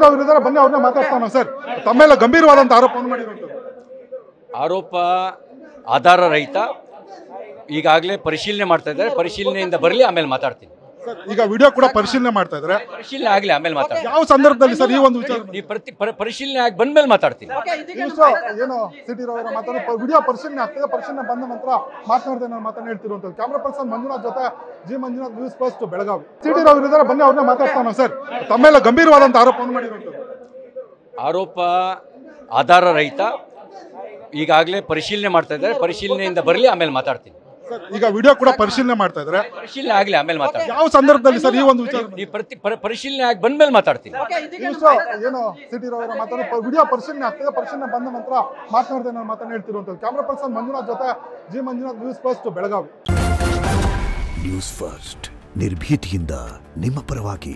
ಸಿಟಿರವ್ರ ವಿರುದ್ಧ ಬನ್ನಿ ಅವ್ರನ್ನ ಮಾತಾಡ್ತಾನ ಸರ್. ತಮ್ಮೆಲ್ಲ ಗಂಭೀರವಾದಂತ ಆರೋಪವನ್ನು ಮಾಡಿರುವಂಥದ್ದು. ಆರೋಪ ಆಧಾರ ರಹಿತ. ಈಗಾಗಲೇ ಪರಿಶೀಲನೆ ಮಾಡ್ತಾ ಇದ್ದಾರೆ. ಪರಿಶೀಲನೆಯಿಂದ ಬರಲಿ, ಆಮೇಲೆ ಮಾತಾಡ್ತೀನಿ. ಈಗ ವಿಡಿಯೋ ಕೂಡ ಪರಿಶೀಲನೆ ಮಾಡ್ತಾ ಇದ್ದಾರೆ. ಪರಿಶೀಲನೆ ಆಗಲಿ, ಆಮೇಲೆ ಮಾತಾಡ್ತೀನಿ. ಯಾವ ಸಂದರ್ಭದಲ್ಲಿ ಸರ್ ಈ ಒಂದು ವಿಚಾರ? ನೀವು ಪರಿಶೀಲನೆ ಆಗಿ ಬಂದ್ಮೇಲೆ ಮಾತಾಡ್ತೀನಿ. ಏನು ಸಿಟಿರವರ ಮಾತಾಡಿ ವಿಡಿಯೋ ಪರಿಶೀಲನೆ ಆಗ್ತದೆ, ಪರಿಶೀಲನೆ ಬಂದ ನಂತರ ಮಾತನಾಡ್ತೇನೆ ನಾನು ಮಾತನ್ನ ಹೇಳ್ತಿರುವಂಥದ್ದು. ಕ್ಯಾಮ್ರಾ ಪರ್ಸನ್ ಮಂಜುನಾಥ್ ಜೊತೆ G Manjunath, news first Belagavi. ಸಿಟಿರವ್ರ ವಿರುದ್ಧ ಬನ್ನಿ ಅವ್ರನ್ನ ಮಾತಾಡ್ತಾನ ಸರ್. ತಮ್ಮೆಲ್ಲ ಗಂಭೀರವಾದಂತ ಆರೋಪವನ್ನು ಮಾಡಿರುವಂಥದ್ದು. ಆರೋಪ ಆಧಾರ ರಹಿತ. ಈಗಾಗಲೇ ಪರಿಶೀಲನೆ ಮಾಡ್ತಾ ಇದ್ದಾರೆ. ಪರಿಶೀಲನೆಯಿಂದ ಬರಲಿ, ಆಮೇಲೆ ಮಾತಾಡ್ತೀನಿ. ಈಗ ವಿಡಿಯೋ ಕೂಡ ಪರಿಶೀಲನೆ ಮಾಡ್ತಾ ಇದ್ದಾರೆ. ಪರಿಶೀಲನೆ ಆಗಲಿ, ಆಮೇಲೆ ಮಾತಾಡ್ತೀನಿ. ಯಾವ ಸಂದರ್ಭದಲ್ಲಿ ಸರ್ ಈ ಒಂದು ವಿಚಾರ? ನೀವು ಪರಿಶೀಲನೆ ಆಗಿ ಬಂದ್ಮೇಲೆ ಮಾತಾಡ್ತೀನಿ. ಏನು ಸಿಟಿರವರ ಮಾತಾಡಿ ವಿಡಿಯೋ ಪರಿಶೀಲನೆ ಆಗ್ತದೆ, ಪರಿಶೀಲನೆ ಬಂದ ನಂತರ ಮಾತನಾಡ್ತೇನೆ ನಾನು ಮಾತನ್ನ ಹೇಳ್ತಿರುವಂಥದ್ದು. ಕ್ಯಾಮ್ರಾ ಪರ್ಸನ್ ಮಂಜುನಾಥ್ ಜೊತೆ G Manjunath, news first Belagavi. News first ನಿರ್ಭೀತಿಯಿಂದ ನಿಮ್ಮ ಪರವಾಗಿ.